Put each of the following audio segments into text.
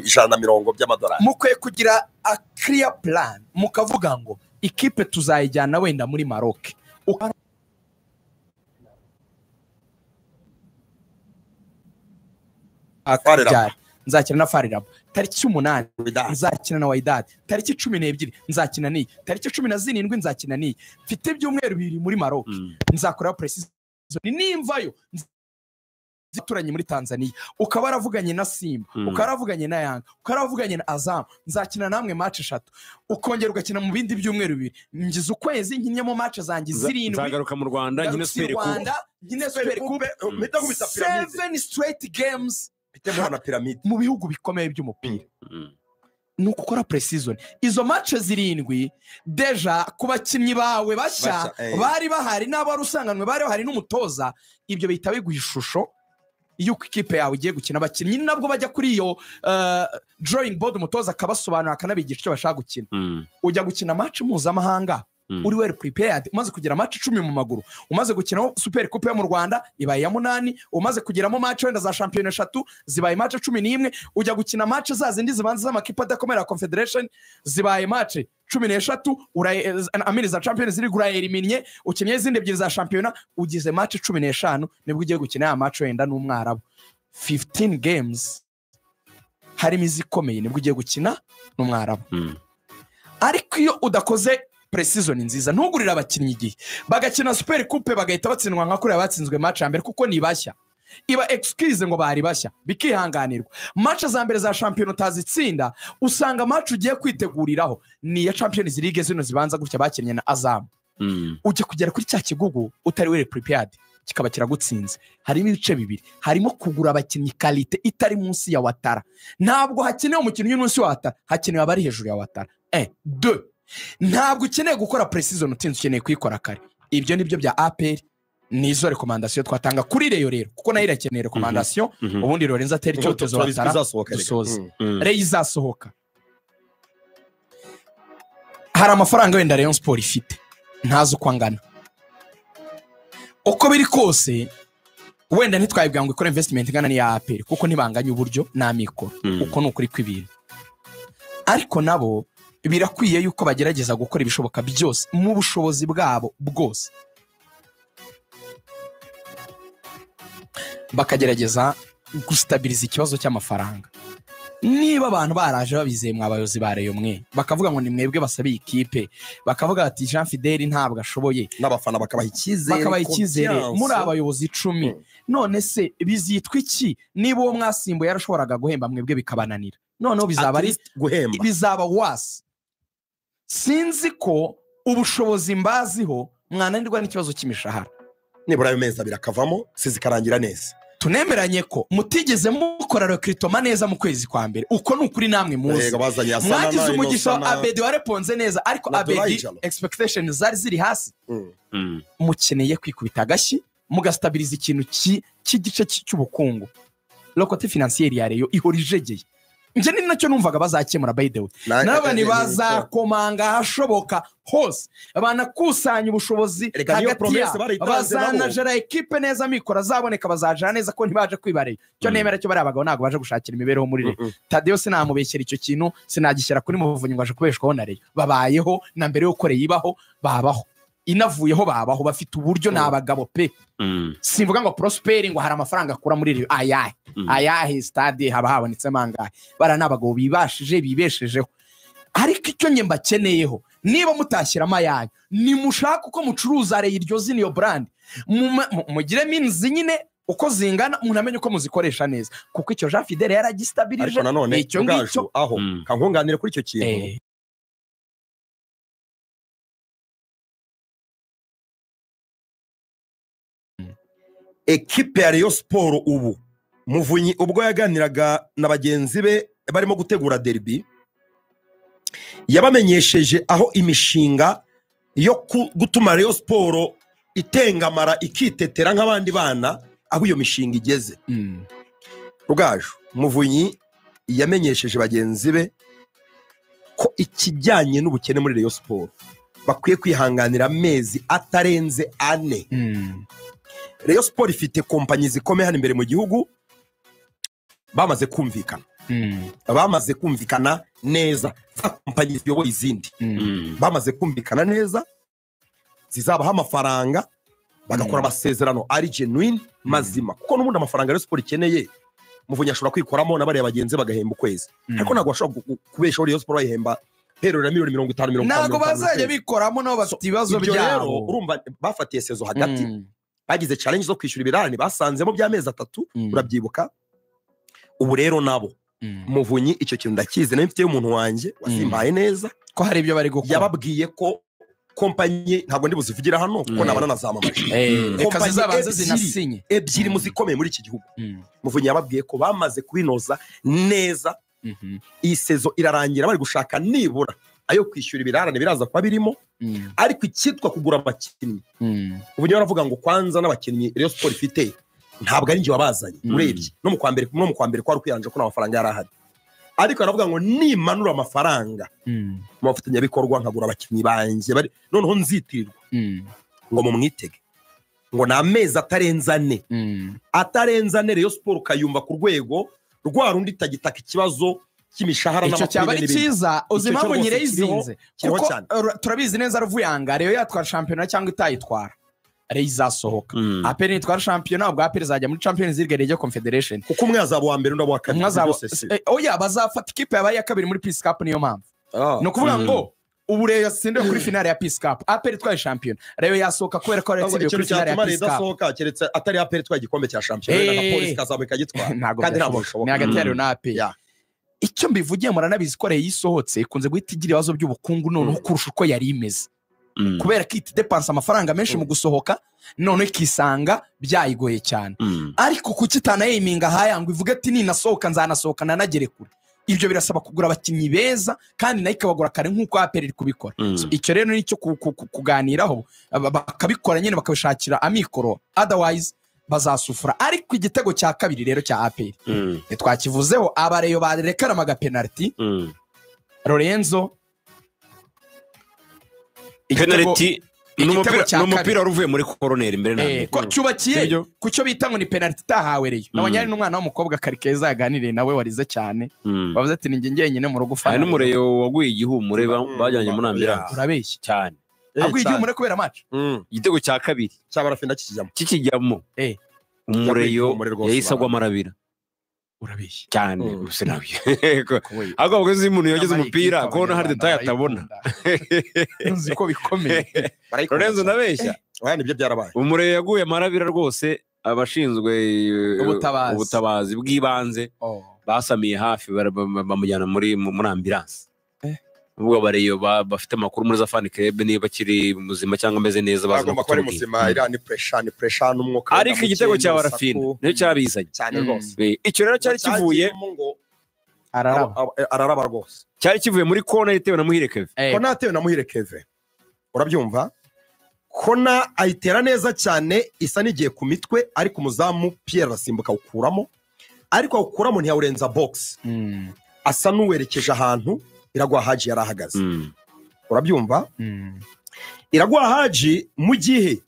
150 by'amadolari. Mukwiye kugira a clear plan mukavuga ngo ikipe tuzayijyana wenda muri Maroc nzakina na Farirabo tariki 8 nzakina na Wydad tariki 12 nzakina ni tariki 17 nzakina ni mfite ibyumweru bibiri muri Maroc nzakora precision nimvayo zituranye muri Tanzania ukaba aravuganye na Simba ukaravuganye na Yanga ukaravuganye na Azam nzakina namwe match 3 ukongera ugakina mu bindi byumweru bibiri ngize ukwezi nkinye mu match zanjye 7 nzagaruka mu Rwanda nkine Super Coupe mpita kubita pyramide 7 straight games bitemo na pyramide mu bihugu bikomeye by'umupira nuko ukora pre-season izo match 7 deja kubakinnyi bawe bashya bari bahari n'abari usanganwe bari bahari n'umutoza ibyo bihita biguha ishusho yuko ikipe yawe igiye gukina abakinnyi nabwo bajya kuri iyo drawing board umutoza akabasobanura akanabigisha icyo bashaka gukina ujya gukina match mpuzamahanga uri well prepared umaze kugira match 10 mu maguru umaze gukina Super Coupe yo mu Rwanda ibaye ya 8 umaze kugiramo match wenda za champion 3 zibaye match 11 ujya gukina match za zindi zibanza z'amakipe adakomera Confederation zibaye match 13 amiri za champion ziri gura eliminye ukenye izindi ebyiri za champion ugize match 15 nibwo ugiye gukina ya match wenda n'umwarabu 15 games harimo izikomeye nibwo ugiye gukina n'umwarabu ariko iyo udakoze pre-season nziza ntugurira abakinnyi igihe bagakina Super Coupe bagahita batsindwa nka kuri abatsinzwe match ya mbere kuko ni bashya iba excuse ngo bari bashya bikihanganirwa match za mbere za champion utazitsinda usanga match ugiye kwiteguriraho ni ya Champions League zino zibanza gutya bakinnye na Azam ujye kugera kuri cya kigugu utari well prepared kikaba kiragutsinze harimo ibice bibiri harimo kugura abakinnyi quality itari munsi ya Watara ntabwo hakenewe umukinnyi munsi wa Watara hakenewe abari hejuru ya Watara 2 ntabwo ukeneye gukora pre-season utinze ukeneye kuyikora kare ibyo nibyo bya APR nizo recommandation twatanga kuri Reyo rero kuko nayo irakeneye recommandation ubundi Lorenzo atera icyotezo Watara dusoza Reyo izasohoka hari amafaranga wenda Rayon Sport ifite ntazo kwangana uko biri kose wenda ntitwayibwa ngo ikora investment ngana ni ya APR kuko ntibanganye uburyo n'amikoro uko nukuri kwibintu ariko nabo birakwiye yuko bagerageza gukora ibishoboka byose mu bushobozi bwabo bwose bakagerageza gustabiliza ikibazo cy'amafaranga niba abantu baraje babizeye mwabayozi bareyo mwe bakavuga ngo ni mwebwe basabiye ikipe bakavuga ati Jean Fidel ntabwo ashoboye n'abafana bakabaha icyizere muri abayobozi 10 none se bizitwa iki niba uwo mwasimbuye yarashoboraga guhemba mwebwe bikabananira noneho bizaba ari guhemba bizaba wasi sinzi ko ubushobozi mbaziho mwananirwa n'ikibazo cy'imishahara nibura ayo meza birakavamo sizikarangira neza tunemeranye ko mutigeze mukora recruitment neza mu kwezi kwa mbere uko nukuri namwe muzi mwagize umugisha Abedi wareponze neza ariko Abedi expectations zari ziri hasi mukeneye kwikubita gashi mugastabiliza ikintu cy'igice cy'ubukungu locote financière ya Reyo ihorijegeye nje ni nacyo numvaga bazakemura by the way n'abani bazakomanga hashoboka hose abanakusanya ubushobozi hagati bazanajara equipe neza mikora zaboneka bazajana neza ko ntibaje kwibareye cyo nemera cyo bari abagabo nago baje gushakira imibereho muri Tadeo sinamubeshyera icyo kintu sinagishyira kuri muvunyi ngo aje kubeshwaho na Reyo babayeho na mbere yo koreye ibaho babaho inavuyeho babaho bafite uburyo n'abagabo pe simvuga ngo Prosper ngo hari amafaranga akura muri Reyo ayahe stade haba habonetse mangahe bara n'abagabo bibeshejeho ariko icyo nge mbakeneyeho niba mutashyira ayanyu ni mushaka uko mucuruza Reyo iryo zini yo brand mugire means nyine uko zingana umuntu amenye uko muzikoresha neza kuko icyo Jean Fidel yaragistabilije icyo ngicyo aho kankunganire kuri icyo kintu ekipe ya Rayon Sport ubu Muvunyi ubwo yaganiraga na bagenzi be barimo gutegura derby yabamenyesheje aho imishinga yo gutuma Rayon Sport itengamara ikitetera nk'abandi bana aho iyo mishinga igeze Rugaju Muvunyi yamenyesheje bagenzi be ko ikijyanye n'ubukene muri Rayon Sport bakwiye kwihanganira amezi atarenze 4 Rayon Sport ifite kompanyi zikomeye hano imbere mu gihugu bamaze kumvikana bamaze kumvikana neza za kompanyi ziyoboye izindi bamaze kumvikana neza zizabaha amafaranga bagakora amasezerano ari genuine mazima kuko n'ubundi amafaranga Rayon Sport ikeneye Muvunyi ashobora kwikoramo n'abariya bagenzi bagahemba ukwezi ariko ntabwo bashobora kubeshaho Rayon Sport bayihemba perora miliyoni 50 ntabwo bazajya bikoramo nabo bafite ibibazo byabo urumva bafatiye sezo hagati bagize challenge zo kwishyura ibirarane basanzemo by'amezi 3 urabyibuka ubu rero nabo Muvunyi icyo kintu ndakize nayo mfite umuntu wanjye wasimbaye neza ko hari ibyo bari gukora yababwiye ko kompanyi ntabwo ndi buzivugira hano kuko nabana nazamamaje kompanyi zabanze zinasinye ebyiri muzikomeye muri iki gihugu Muvunyi yababwiye ko bamaze kubinoza neza iyi sezo irarangira bari gushaka nibura ayo kwishyura ibirarane biraza kuba birimo ariko icyitwa kugura abakinnyi Muvunyi baravuga ngo kwanza n'abakinnyi Rayon Sport ifite ntabwo ari njye wabazanye urebye no mu kwambere kwari kwiranje ko n'amafaranga yari ahari ariko aravuga ngo nimanura amafaranga mu bafatanyabikorwa nkagura abakinnyi banjye bari noneho nzitirirwa ngo mumwitege ngo ni amezi atarenza ane Rayon Sport ukayumva ku rwego rwa rundi itagitaka ikibazo cy'imishahara n'amafaranga cyaba ari cyiza uzima ngo nyireyizinze kuko turabizi neza Ruvuyanga Rayon yatwara shampiyona cyangwa itayitwara Rayon izasohoka APR nitwara shampiyona ubwo APR izajya muri Champions League Regional Confederation kuko umwe azaba wa mbere undi wa kabiri oya bazafata ikipe yabaye ya kabiri muri Peace Cup niyo mpamvu no kuvuga ngo ubu Rayon yasindiwe kuri finale ya Peace Cup APR itwaye shampiyona Rayon yasohoka kubera ko yasindiwe kuri finale ya Peace Cup keretse atari APR itwaye igikombe cya shampiyona na Police kazamuka gitwara kandi ntabwo bishoboka ni hagati ya Rayon na APR icyo mbivugiye muranabizi ko Rayon yisohotse ikunze guhita igira ibibazo by'ubukungu noneho kurusha uko yari imeze kubera ko itidepansa amafaranga menshi mu gusohoka none ikisanga byayigoye cyane ariko kuki itanayiminga haya ngo ivuge ati ninasohoka nzanasohoka nanagere kure ibyo birasaba kugura abakinnyi beza kandi nayo ikabagura kare nk'uko APR iri kubikora icyo rero ni cyo kuganiraho bakabikora nyine bakabishakira amikoro otherwise bazasufura ariko igitego cya kabiri rero cya APR twakivuzeho abareyo barekara amaga penalty Lorenzo penalty n'umupira waruvuye muri corner imbere nawe ko cyubakiye kucyo bita ngo ni penalty tahawe reyo nabanyari n'umwana w'umukobwa Karikeza yaganiriye nawe warize cyane bavuze ati ninjye ngenyine mu rugo fana n'umureyo waguye igihumure bajyanye muri ambulance urabeshya cyane aguye igihumure kubera match igitego cya kabiri cy'abarafinda kikijyamo umureyo yayisagwa marabira urabeshya cyane gusa nabyo ahubwo abakozi umuntu yogeze umupira ko hari detail atabona nzi ko bikomeye Lorenzo nabeshya nibyo byarabaye umureyo yaguye marabira rwose abashinzwe ubutabazi bw'ibanze basamiye hafi bamujyana muri ambulance ubwo bareyo bafite amakuru muri za fan club niba kiri muzima cyangwa ameze neza bagomba ko ari muzima ira ni pressure n'umwuka ariko igitego cya barafina niyo cyabizanye cyane rwose icyo rero cyari kivuye araraba rwose cyari kivuye muri kona itewe na Muhire Keve kona atewe na Muhire Keve urabyumva kona ayitera neza cyane isa n'igiye ku mitwe ariko umuzamu Pierre arasimbuka ukuramo ariko ukuramo ntiyawurenza box asa n'uwerekeje ahantu Iragwa Haji yarahagaze urabyumva Iragwa Haji mu gihe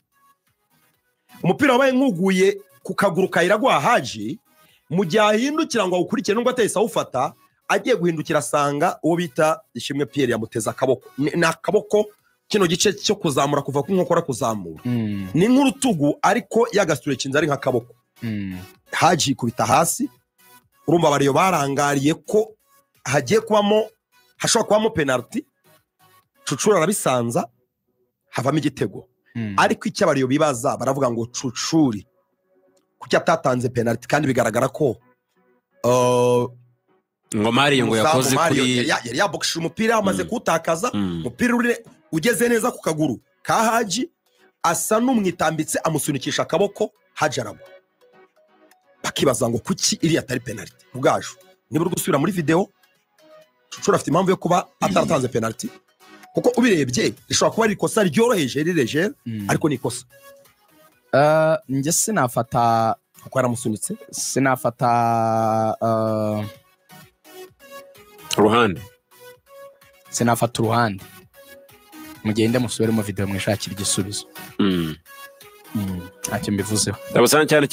umupira wabaye nkuguye ku kaguru ka Iragwa Haji mu gihe ahindukira ngo awukurikire nubwo atahise awufata agiye guhindukira asanga uwo bita Ishimwe Pierre yamuteza akaboko n'akaboko kino gice cyo kuzamura kuva ku nkokora kuzamura ni nk'urutugu ariko yagasture kinza ari nk'akaboko Haji kubita hasi urumva abariyo barangariye ko hagiye kubamo hashobora kubamo penalty Cucura arabisanza havamo igitego ariko icyo abariyo bibaza baravuga ngo Cucuri kuki atatanze penalty kandi bigaragara ko ngo Mario ngo yakoze kuri yari yaboxisha umupira amaze kutakaza umupira ugeze neza ku kaguru ka Haji asa n'umwitambitse amusunikisha akaboko Haji aragwa bakibaza ngo kuki iri atari penalty ubwaje niba uri gusubira muri video Cucura afite impamvu yo kuba ataratanze penalty kuko ubirebye rishobora kuba ari ikosa ryoroheje rireje ariko ni ikosa njye sinafata kuko yaramusunitse sinafata uruhande mugende musubire mu video mwishakira igisubizo ntacyo mbivuzeho ndabasana cyane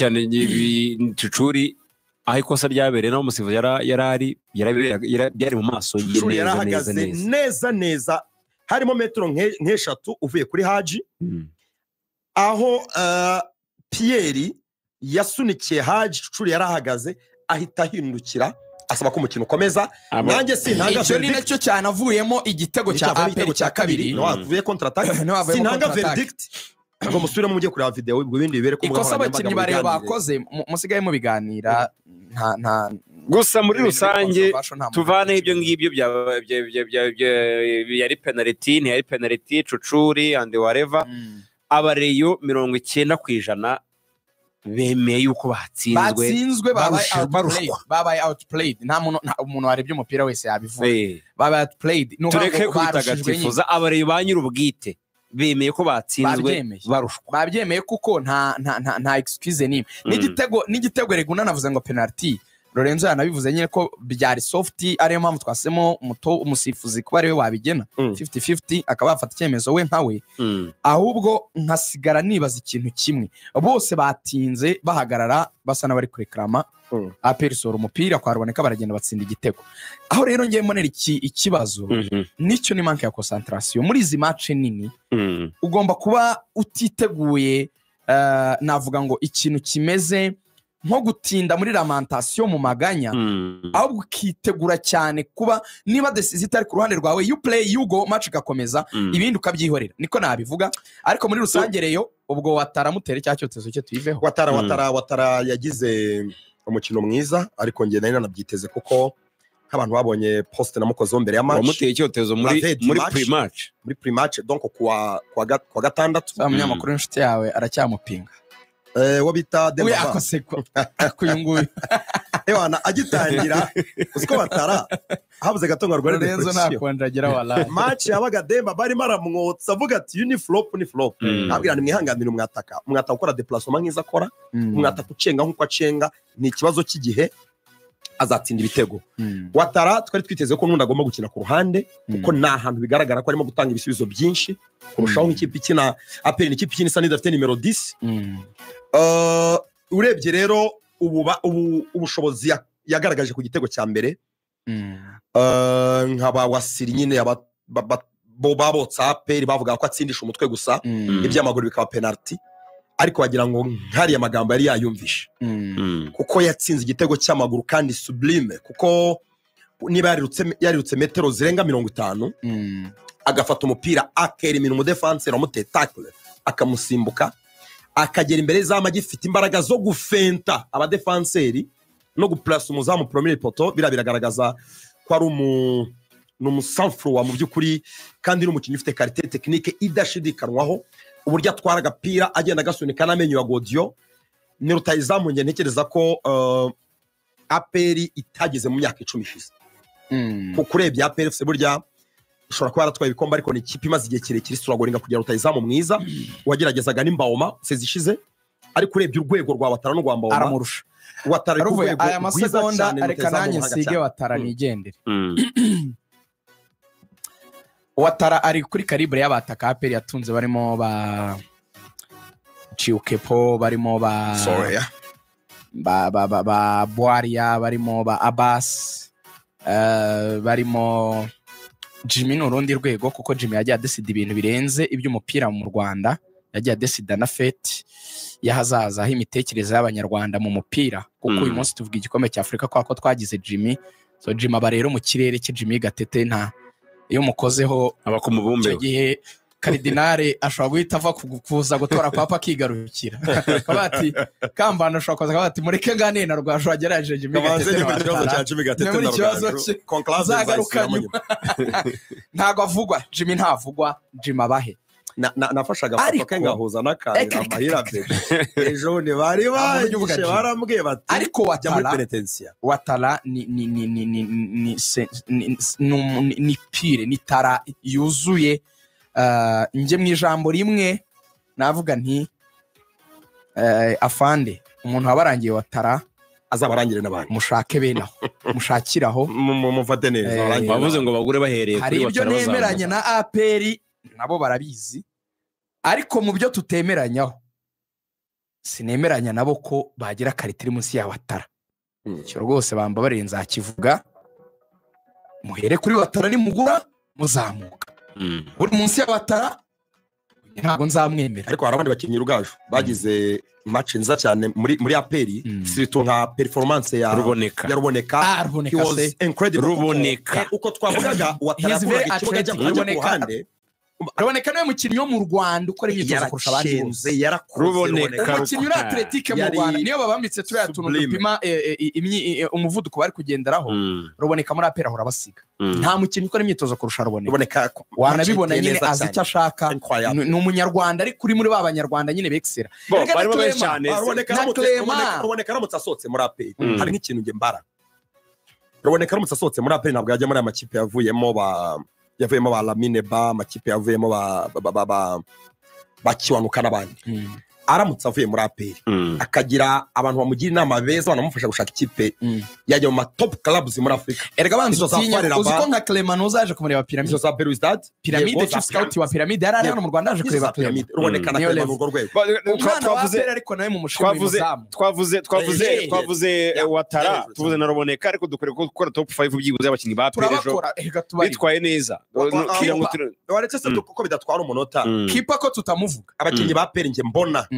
Cucuri aho ikosa ryabereye naho umusifuzi yari mu maso ye neza harimo metero nk'eshatu uvuye kuri Haji aho Pierre yasunikiye Haji Curi yarahagaze ahita ahindukira asaba ko umukino ukomeza nanjye sintanga icyo ni nacyo cyane avuyemo igitego cya APR cya kabiri wavuye contre attaque sintanga verdict ngo musubire mujye kureba video ubwo bindi bibere ko ikosa abakinnyi bareba bakoze musigaye mu biganira nta gusa muri rusange tuvane ibyo ngibyo yari penalty ni yari penalty Cucuri and whatever abareyo 90% bemeye yuko batsinzwe babaye outplayed nta umuntu warebye umupira wese yabivuga babaye outplayed tureke kwitagatifuza abareyo banyira ubwite bemeye ko batsinzwe barushwa babyemeye kuko nta excuse n'igitego reguna navuze ngo penalty Lorenzo yanabivuze nyine ko byari soft ariyo mpamvu twasemo umusifuzi kuba ariwe wabigena 50-50 akaba afata icyemezo we nkawe ahubwo nkasigara nibaza ikintu kimwe bose batinze bahagarara basa n'abari kureklama APR sora umupira kwaruboneka baragenda batsinda igitego aho rero ngiye mbonera ikibazo nicyo ni manque ya concentration muri izi match nini ugomba kuba utiteguye navuga ngo ikintu kimeze nko gutinda muri lamentation mu maganya ahubwo ukitegura cyane kuba niba decisive itari ku ruhande rwawe you play you go match gakomeza ibindi ukabyihorera niko nabivuga ariko muri rusange reyo ubwo Watara mutere cyacyotezo cyo tuyiveho Watara yagize umukino mwiza ariko ngiye nari nabyiteze kuko nk'abantu babonye post namukozeho mbere ya match wamuteye icyotezo muri pre-match donc kwa gatandatu umunyamakuru inshuti yawe aracyamupinga wabita Demba akoseko akuyunguye ewana agitangira usko Watara habuze gatonga rwari Lorenzo nakonjagira wallahi match yabaga Demba bari maramwotsa avuga ati ni flop nabwira ni mwihanganira umwataka ukora déplacement nkiza akora umwataka ucenga nkuko acenga ni ikibazo cy'igihe azatsinda ibitego Watara twari twiteze ko nundi agomba gukina ku ruhande kuko nta hantu bigaragara ko arimo gutanga ibisubizo byinshi kurushaho nk'ikipe ikina APR n'ikipe ikina isa n'idafite nimero 10 urebye rero ubushobozi yagaragaje ku gitego cya mbere nk'aba wasiri nyine babotsa APR bavuga ko atsindisha umutwe gusa iby'amaguru bikaba penalty ariko wagira ngo nkariya magambo yari yayumvishe kuko yatsinze igitego cy'amaguru kandi sublime kuko niba yarirutse metero zirenga 50 agafata umupira akera iminu umudefanse ramute tackle akamusimbuka akagera imbere z'ama gifite imbaraga zo gufenta abadefanseri no guplace umuzamu premier poto biragaragaza ko ari n'umusanfro mu by'ukuri kandi n'umukinnyi ufite qualité technique idashidikanwaho uburyo atwara agapira agenda agasunika n'amenyo ya Godio ni rutayizamu nge ntekereza ko APR itageze mu myaka 10 ishize kuko urebye APR FC burya ushobora kuba yaratwaye ibikombe ariko ni ikipe imaze igihe kirekire struggling kugira rutayizamu mwiza wageragezaga n'Imbaoma sezishize ariko urebye urwego rwa Watara no rwa Mbaoma aramurusha Watara ku rwego aya masegonda areka nanjye nsige Watara nigendere Watara ari kuri calibre y'abataka APR yatunze barimo ba Chiukepo barimo ba Boaria barimo ba Abbas barimo Jimmy n'urundi rwego kuko Jimmy yagiye adesida ibintu birenze iby'umupira mu Rwanda yagiye adesida na fete yahazaza aho imitekerereze y'abanyarwanda mu mupira kuko uyu munsi tuvuga igikombe cya Afrika kwa ko twagize Jimmy so Jimmy aba rero mu kirere cye Jimmy Gatete nta iyo mukozeho abakumubumbe icyo gihe Cardinal ashobora guhita ava kuza gutora papa kigarukira kabati kambana ashobora kuza kabati mureke ngane na rwasho ageraje Jimmy Gatete muri kibazo zagarukanye ntago avugwa Jimmy ntavugwa Jimmy abahe nafashaga foto kengahuza nakanga amahira bebe ejo ne bari bagishe barambwiye bati ariko Watara ni pire ni tara yuzuye nje mu ijambo rimwe navuga nti afande umuntu wabarangiye Watara azabarangire n'abandi mushake benaho mushakiraho mufate neza bavuze ngo bagure bahereye kuri Watara hari ibyo nemeranya na APR nabo barabizi ariko mu byo tutemeranyaho sinemeranya nabo ko bagira karitiri munsi ya Watara cyo rwose bamba barenza kivuga muhere kuri Watara nimugura muzamuka buri munsi ya Watara ntabwo nzamwemera. Ariko hari abandi bakinnyi Rugaju bagize match nza cyane muri APR sirito nka performance ya Ruboneka. Ruboneka was incredible. Ruboneka uko twavugaga Watara kuvuga ikibuga cyo kuruhande. Ruboneka niwe mukinnyi wo mu Rwanda ukora imyitozo kurusha abandi bose. Ruboneka umukinnyi uri atletique mu Rwanda niyo babambitse turiya tuntu dupima umuvuduko bari kugenderaho. Ruboneka muri APR ahora basiga. Nta mukinnyi ukora imyitozo kurusha Ruboneka. Wanabibona nyine azi icyo ashaka. Ni umunyarwanda ari kuri muri babanyarwanda nyine bexera. Ruboneka aramutse asohotse muri APR hari nk'ikintu nge mbara. Ruboneka aramutse asohotse muri APR ntabwo yajya muri amakipe yavuyemo ba Lamine Ba, amakipe yavuyemo ba Kiwanuka n'abandi. Aramutse avuye muri APR akagira abantu bamugira inama beza banamufasha gushaka ikipe yajya mu top clubs muri Afrika. Erega banzi uziko nka Clement uzaje kumureba Pyramide. Izo za Belouizdad Pyramide chief scout wa Pyramide yari hano mu Rwanda aje kureba Pyramide. Ruboneka na Clement urwo rwego. Twavuze ariko nawe mu mushimwe twavuze Watara tuvuze na Ruboneka ariko dukore gukora top 5 byibuze abakinnyi ba Perejo bitwaye neza. Waretse se uko bidatwara umunota kipa ko tutamuvuga abakinnyi ba APR nge mbona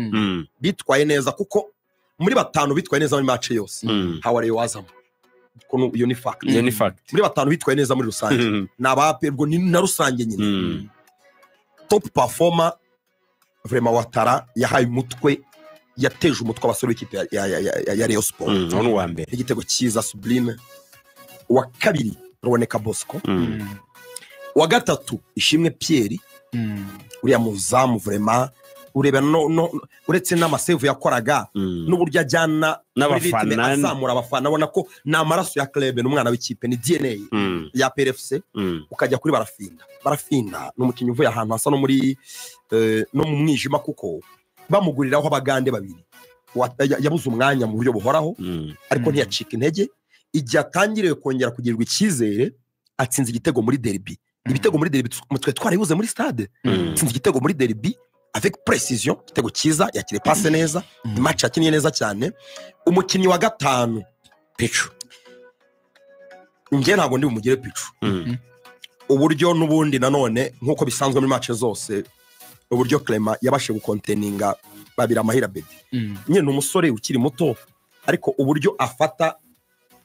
bitwaye neza kuko muri batanu bitwaye neza muri match yose hawari wazamo kuno iyo ni fact muri batanu bitwaye neza muri rusange nabapergo ni na rusange nyine top performer vraiment Watara yahaye umutwe yateje umutwe abasore w'ikipe ya Rayon Sport none wa mbere igitego cyiza Sublime wa kabiri Ruboneka Bosco wa gatatu Ishimwe Pierre uriya muzamu vraiment ureba no uretse n'amasave yakoraga n'uburyo ajyana n'abafana azamura abafana abona ko n'amaraso ya club n'umwana w'ikipe ni DNA ya PRFC ukajya kuri barafinda n'umukinnyi uvuye ahantu hasa no muri no mu mwijima kuko bamuguriraho abagande babiri yabuze umwanya mu buryo buhoraho ariko ntiyacika intege igihe atangiriye kongera kugirirwa icyizere atsinze igitego muri derby. Ibitego muri derby mutwe twaribuze muri stade atsinze igitego muri derby avec précision igitego cyiza yakire passe neza match yakinnye neza cyane. Umukinnyi wa gatanu Pichu nge ntabwo ndi bumugire Pichu uburyo n'ubundi nanone nkuko bisanzwe muri match zose uburyo Clement yabashe gukonteninga babira Mahira Bedi nyine umusore ukiri muto ariko uburyo afata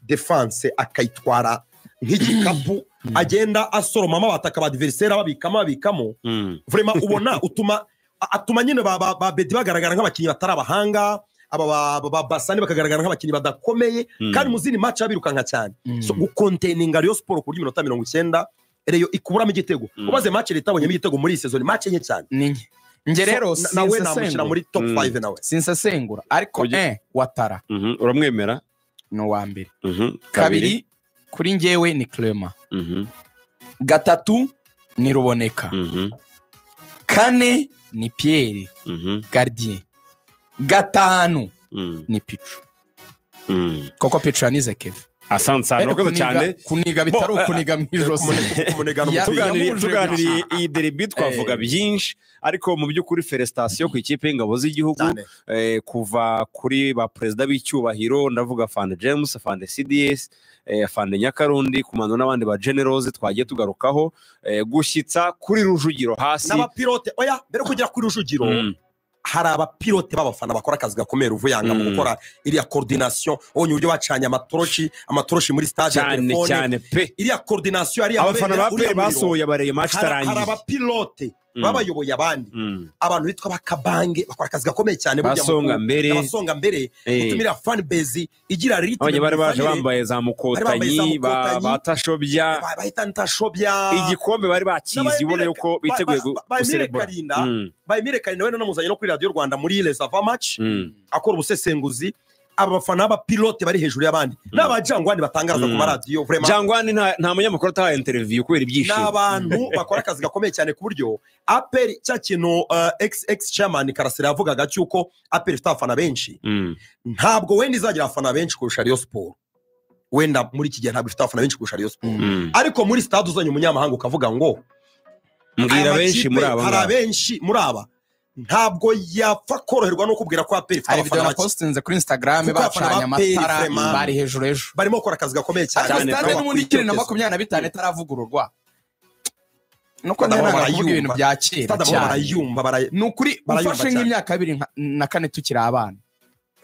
defense akayitwara nk'igikapu agenda asoroma abataka ba adversaire babikamo vraiment ubona atuma nyine ba Bedi bagaragara nk'abakinnyi batari abahanga aba Basani bakagaragara nk'abakinnyi badakomeye kandi muzini match abirukanka cyane so gukonteninga Rayon Sport kuri minota 90 Rayon ikuburamo igitego umaze match litabonye igitego muri season match nke cyane nge rero nawe namushyira muri top 5 nawe sinsasengura ariko Watara uramwemera no wa mbere kabiri kuri ngewe ni Clement gatatu ni Ruboneka kane ni Pierre Gardien gatanu ni Pichu koko Pichu yanize Kevin asante no cyane kuniga bitari ukuniga mwijose tuganiriye iyi derby twavuga byinshi ariko mu by'ukuri felicitation ku ikipe y'ingabo z'igihugu kuva kuri ba president b'icyubahiro ndavuga Fande James Fande CDS Fande Nyakarundi kumando n'abandi ba generals twagiye tugarukaho gushyitsa kuri Rujugiro hasi n'abapilote oya mbere kugera kuri Rujugiro hari abapilote b'abafana bakora akazi gakomeye Ruvuyanga mu gukora iriya coordination onye uburyo bacanye amatoroshi muri stade ya telefone cyane pe iriya coordination ari abafana bape basohoye abareye match tarangiye hari abapilote babayoboye abandi abantu bitwa bakabange bakora akazi gakomeye cyane basonga mbere gutumira fan base igira ritme abanye bari baje bambaye za mukotanyi batashobya bahita ntashobya igikombe bari bakizi ubona yuko biteguye guserebura Bayimire Karina we namuzanye no kuri Radio Rwanda muri Les Avant Match akora ubusesenguzi abafana b'abapilote bari hejuru y'abandi n'abajangwani batangaza ku maradiyo vraiment jangwani nta munyamakuru ataha interview kubera ibyishimo n'abantu bakora akazi gakomeye cyane ku buryo APR cya kintu ex chairman Karasira yavugaga cyuko APR ifite abafana benshi ntabwo wenda izagira abafana benshi kurusha Rayon Sport wenda muri iki gihe ntabwo ifite abafana benshi kurusha Rayon Sport ariko muri stade uzanye umunyamahanga ukavuga ngo mbwira benshi muri aba hari benshi muri aba ntabwo yapfa koroherwa no kubwira ko APR ifite abafana bake. Postinze kuri Instagram bacanye amatara bari hejuru ejo. Barimo gukora akazi gakomeye cyane. Stade n'ubundi 2025 itaravugururwa. Nuko nanaga kuvuga ibintu bya kera cyane. Nukuri ufashe nk'imyaka 2004 tukiri abana.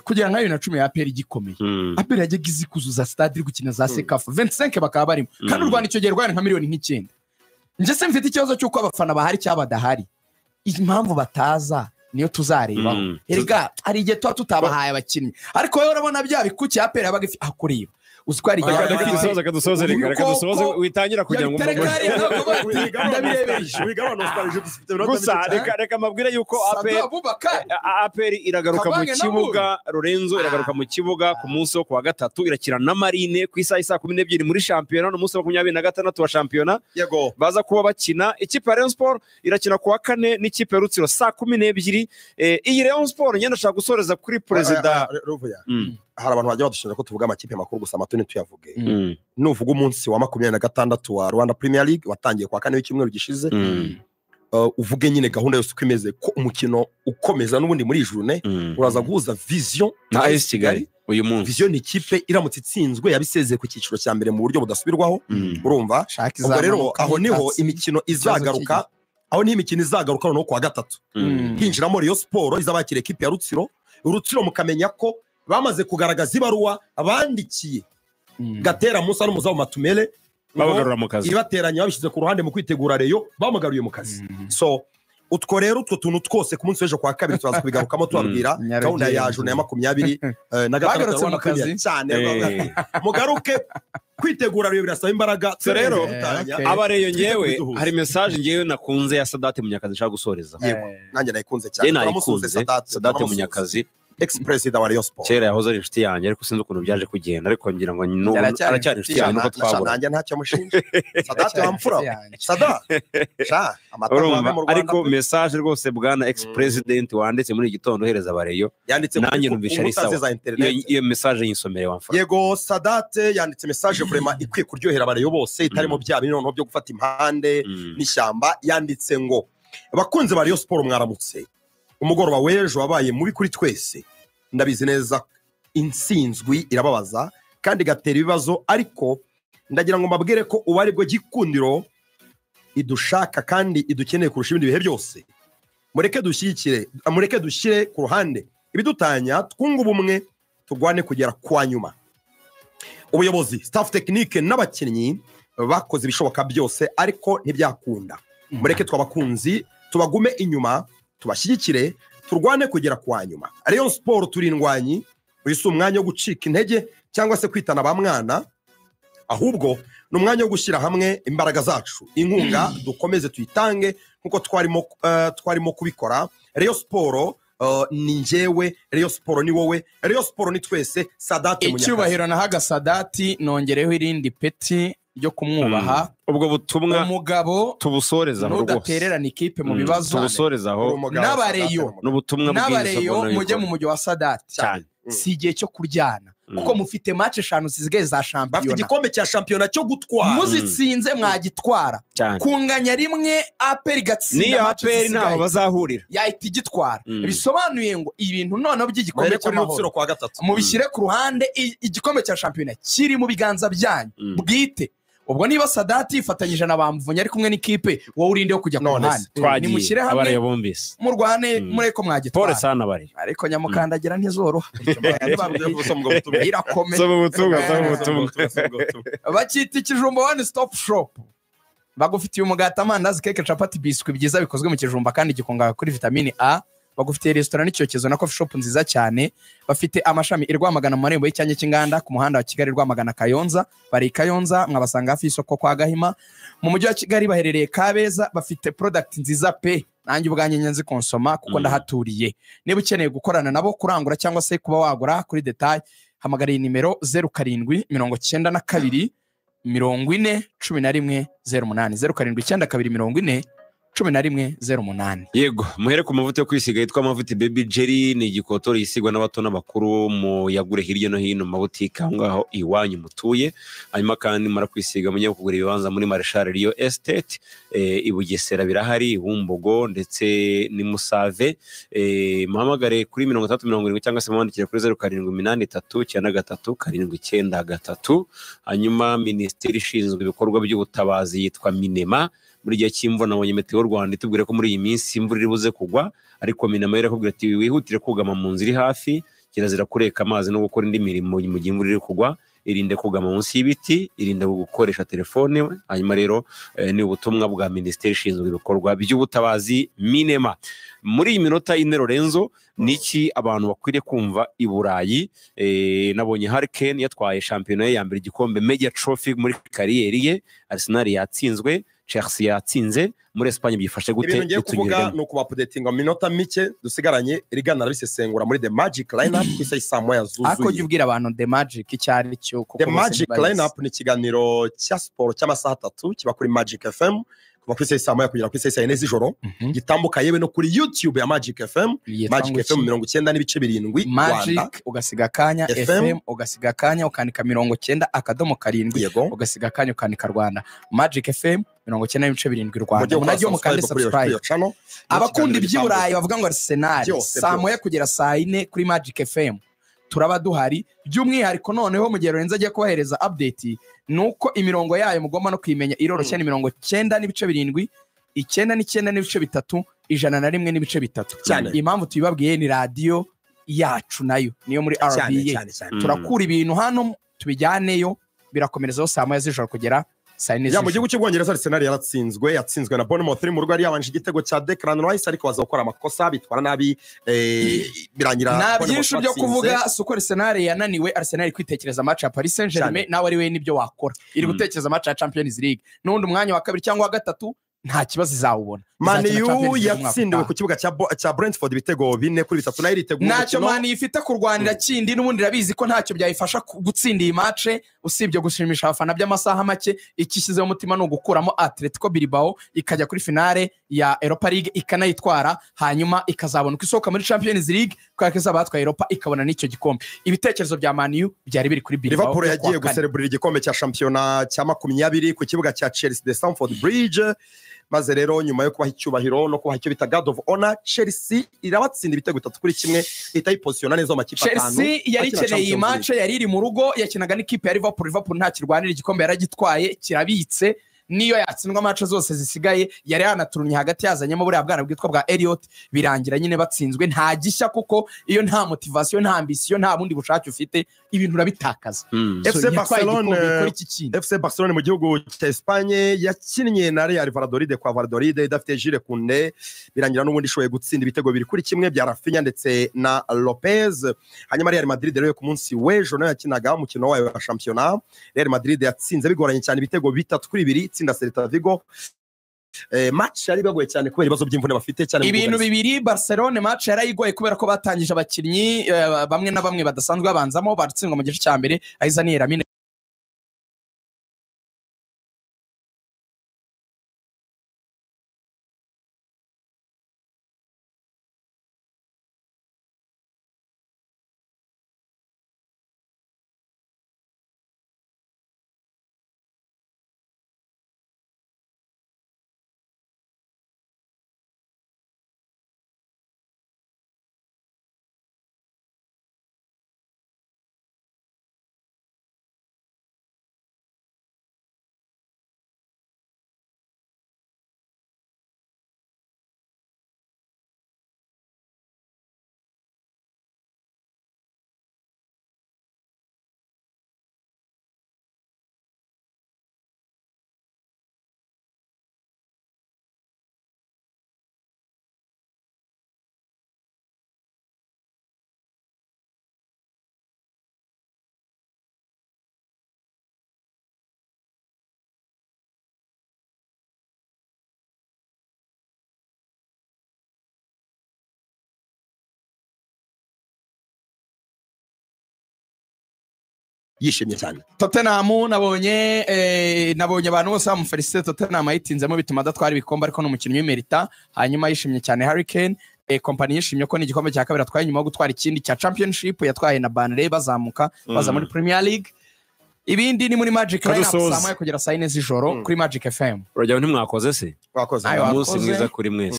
Kugira nka 2010 ya APR igikomeye. APR yajyaga izikuzuza stade iri gukina za Sekafa 25 bakaba barimo. Kandi u Rwanda icyo gihe rwari nka miliyoni nk'ikenda. Nje se mfite ikibazo cy'uko abafana bahari cyabadahari. Impamvu bataza niyo tuzarebaho. Erega ari igihe tutabahaye abakinnyi. Ariko wowe urabona bya bikuki APR yabaga akureba. Uzwari kadusoze witangira kugira ngo gusa reka mabwire yuko APR iragaruka mu kibuga Lorenzo iragaruka mu kibuga ku munsi wo kuwa gatatu irakina na Marine ku isaha 12 muri championnat no munsi wa 26 wa championnat baza kuba bakina. Ikipe ya Rayon Sport irakina kuwa kane n'ikipe ya Rutsiro saa 12. Iyi Rayon Sport nyenda shaka gusoreza kuri president hari abantu bajya badushinja ko tuvuga amakipe makuru gusa amatone tuyavuge. Nuvuga umunsi wa 26 wa Rwanda Premier League watangiye kwa kane w'icyumweru gishize. Uvuge nyine gahunda yose uko imeze ko umukino ukomeza n'ubundi muri journée uraza guhuza Vision na AS Kigali uyu munsi. Vision ni ikipe iramutse itsinzwe yabisezeye ku cyiciro cya mbere mu buryo budasubirwaho. Urumva ubwo rero aho niho imikino izagaruka. Aho ni imikino izagaruka no kuwa gatatu. Hinjiramo Rayon Sport izabakira equipe ya Rutsiro mukamenya ko bamaze kugaragaza ibaruwa abandikiye Gatera Musa n'umuzamu Matumele babagarura mu kazi. Ibateranya babishyize ku ruhande mu kwitegura Rayon bamagaruye mu kazi. So utwo rero utwo tuntu twose ku munsi w'ejo kwa kabiri turaza kubigarukamo tubabwira gahunda ya journée ya 20 na gatatu mu kazi cyane. Mugaruke kwitegura Rayon birasaba imbaraga. So rero abareyo nyewe hari message ngewe nakunze ya Sadate Munyakazi nshaka gusoreza. Yego nanjye nayikunze cyane. Turamusuze Sadate Munyakazi ex-president wa Rayon Sport. Kera yahoze ari inshuti yanjye ariko sinzi ukuntu byaje kugenda ariko ngira ngo aracyari inshuti yanjye nuko twabura. Nanjye ntacyo mushinja. Sadate wamfura. Sada. Sha amatora mu Rwanda. Ariko message rwose bwana ex-president wanditse muri gitondo hereza abareyo. Nanjye numvisha ari sawa. Iyo message yinsomere wamfura. Yego Sadate yanditse message vraiment ikwiye kuryohera abareyo bose itarimo bya bintu byo gufata impande n'ishyamba. Yanditse ngo abakunze ba Rayon Sport mwaramutse. Umugoroba w'ejo wabaye mubi kuri twese. Ndabizi neza insinzwi irababaza kandi gatera ibibazo, ariko ndagira ngo mbabwire ko ubari bwo gikundiro idushaka kandi idukeneye kurusha ibindi bihe byose. Mureke dushyire ku ruhande ibidutanya, twunga ubumwe turwane kugera kwa nyuma. Ubuyobozi, staff technique n'abakinnyi bakoze ibishoboka byose ariko ntibyakunda. Mureke twabakunzi tubagume inyuma, tubashyigikire turwane kugera kwa nyuma. Rayon Sport turindwanyi wise umwanya wo gucika intege cyangwa se kwitana ba mwana, ahubwo n'umwanya wo gushyira hamwe imbaraga zacu. Inkunga dukomeze tuyitange nkuko twarimo kubikora. Rayon Sport ni njyewe, Rayon Sport ni wowe, Rayon Sport ni twese. Sadate Munyakazi. Icyubahiro nahaga Sadati nongereho irindi peti ryo kumwubaha. Ubwo butumwa umugabo tubusoreza aho rwose nudatererana ikipe mu bibazo tubusoreza aho n'abareyo n'ubutumwa bw'abareyo mujye mu mujyi wa Sadati cyane. Si igihe cyo kuryana kuko mufite match 5 zisigaye za championnat. Bafite igikombe cya championnat cyo gutwara. Muzitsinze mwagitwara. Kunganya rimwe APR gatsinda match ntaho bazahurira. Yahita igitwara. Bisobanuye ngo ibintu none by'igikombe cy'amahoro kwa gatatu mubishyire ku ruhande. Igikombe cya championnat kiri mu biganza byanyu bwite. Ubwo niba Sadati ifatanyije na bamuvunye ari kumwe n'ikipe wowe urinde yo kujya ku ruhande. Nimushyire hamwe murwane mureko mwagitwara. Pole sana bari. Ariko nyamukandagira ntizoroha. Irakomeye. Bakita ikijumba one stop shop. Bagufitiye umugati, amandazi, keke, capati, biscuit byiza bikozwe mu kijumba kandi gikungahaye kuri vitamine A. Bagufitiye restaurant n'icyokezo na coffee shop nziza cyane. Bafite amashami i Rwamagana mu marembo y'Icyanya cy'Inganda ku muhanda wa Kigali Rwamagana Kayonza. Bari Kayonza mwabasanga hafi y'isoko kwa Gahima. Mu mujyi wa Kigali baherereye Kabeza. Bafite product nziza pe nanjye ubwanye nyenzi konsoma kuko ndahaturiye. Niba ukeneye gukorana nabo kurangura cyangwa se kuba wagura kuri detail, hamagara iyi nimero 0792 40 11 08 0792 40 1108. Yego, muhere ku mavuta yo kwisiga yitwa amavuta Baby Jelly, ni igikotori yisigwa n'abato n'abakuru, mu yagure hirya no hino mu mabutike aho ngaho iwanyu mutuye. Hanyuma kandi mara kwisiga munye kugura ibibanza muri Marshal Rio Estate, i Bugesera birahari, Bumbogo ndetse ni Musave. Muhamagare kuri 370 cyangwa se mwandikire kuri 078393 hanyuma Minisiteri ishinzwe ibikorwa by'ubutabazi yitwa Minema. Muri gihe cy'imvura nabonye Meteo Rwanda itubwira ko muri iyi minsi imvura iri buze kugwa, ariko Minema irakubwira ati wihutire kugama mu nzira iri hafi, kirazira kureka amazi no gukora indi mirimo mu gihe imvura iri kugwa, irinde kugama munsi y'ibiti, irinde gukoresha telefone. Hanyuma rero ni ubutumwa bwa Minisiteri ishinzwe ibikorwa by'ubutabazi Minema. Muri iyi minota ine Lorenzo, niki abantu bakwiriye kumva i Burayi? Nabonye Harry Kane yatwaye shampiyona ya mbere igikombe Media Trophy muri kariyeri ye, Arsenal yatsinzwe, Chelsea yatsinze, muri Espagne byifashe gute? Ibintu ngiye kuvuga no kubapudetinga minota mike dusigaranye rigana risesengura muri The Magic Lineup kwisa isamo yazuzuye. Ako jubwira abantu The Magic icyari cyo kuko The Magic Lineup ni kiganiro cya sport cy'amasaha 3 kiba kuri Magic FM kuva kwisa isamo kugera kwisa isa z'ijoro, gitambuka yewe no kuri YouTube ya Magic FM, Magic FM 90.7 Magic ugasiga kanya FM ugasiga kanya ukanika 90.7 ugasiga kanya ukanika Rwanda, Magic FM 90.7 Rwanda. Munajyo mukande subscribe. Abakunda iby'Iburayi bavuga ngo Arsenal saa moya kugera saa 4 kuri Magic FM turaba duhari. By'umwihariko noneho mu gihe Lorenzo agiye kubahereza update nuko imirongo yayo mugomba no kwimenya iroroshye ni 90.7, 99.3, 101.3. Impamvu tubibabwiye ni radio yacu nayo niyo muri RBA. Turakura ibintu hano tubijyaneyo, birakomerezaho saa moya z'ijoro kugera ya mu gihugu cy'Ubwongereza. Arsenal yatsinzwe na Bournemouth muri rugo, yabanje igitego cya Declan Rice ariko baza gukora amakosa bitwara nabi, birangira na byinshi byo kuvuga. Suko Arsenal yananiwe, Arsenal kwitekereza match ya Paris Saint-Germain, nawe ari we nibyo wakora, iri gutekereza match ya Champions League n'undi umwanya wa kabiri cyangwa wa gatatu nta kibazo izawubona. Man U yatsindiwe ku kibuga cya Brentford ibitego 4-3 nayo iritegura. Ntacyo Man U ifite kurwanira kindi, n'ubundi rabizi ko ntacyo byayifasha gutsinda iyi match usibye gushimisha abafana by'amasaha make. Ikishyizeho umutima no gukuramo Atletico Bilbao ikajya kuri finale ya Europa League ikanayitwara, hanyuma ikazabona uko isohoka muri Champions League kwa keza batwaye Europa ikabona n'icyo gikombe. Ibitekerezo bya Man U byari biri kuri Bilbao. Liverpool yagiye gucelebrate igikombe cya shampiyona cya 20 ku kibuga cya Chelsea de Stamford Bridge. Maze rero nyuma yo kubaha icyubahiro no kubaha icyo bita God of Honor, Chelsea irabatsinda ibitego 3-1 itayipozisiona neza mu makipe atanu. Chelsea yari ikeneye iyi match, yari iri mu rugo, yakinaga n'ikipe ya Liverpool nta kirwanira igikombe yaragitwaye kirabitse. Niyo yatsindwa match zose zisigaye yari yanaturunye hagati yazanyemo buriya bwana bwitwa bwa Elliot, birangira nyine batsinzwe. Nta gishya kuko iyo nta motivation nta ambition nta bundi bushake ufite ibintu urabitakaza. FC Barcelona mu gihugu cya Espagne yakinnye na Real Valladolid kwa Valladolid idafite Jules Koundé, birangira n'ubundi ishoboye gutsinda ibitego 2-1 bya Rafinha ndetse na Lopez. Hanyuma Real Madrid rero ku munsi w'ejo nayo yakinaga umukino wayo wa shampiyona. Real Madrid yatsinze bigoranye cyane ibitego 3-2 itsinda Celta Vigo. Match yari bagoye cyane kubera ibibazo by'imvune bafite cyane. Ibintu bibiri Barcelona match yarayigoye kubera ko batangije abakinnyi bamwe na bamwe badasanzwe babanzamo, batsindwa mu gice cya mbere Aizani Lamine yishimye cyane. Tottenham nabonye abantu bose bamufelicite. Tottenham yitinzemo bituma adatwara ibikombe ariko n'umukinnyi w'imerita. Hanyuma yishimye cyane Harry Kane. Kompani yishimye ko n'igikombe cya kabiri atwaye nyuma yo gutwara ikindi cya Championship yatwaye na Burnley bazamuka baza muri Premier League. Ibindi ni muri Magic Line saa moya kugera saa 4 z'ijoro kuri Magic FM. Urajya ntimwakoze se? Wakoze. Umunsi mwiza kuri mwese.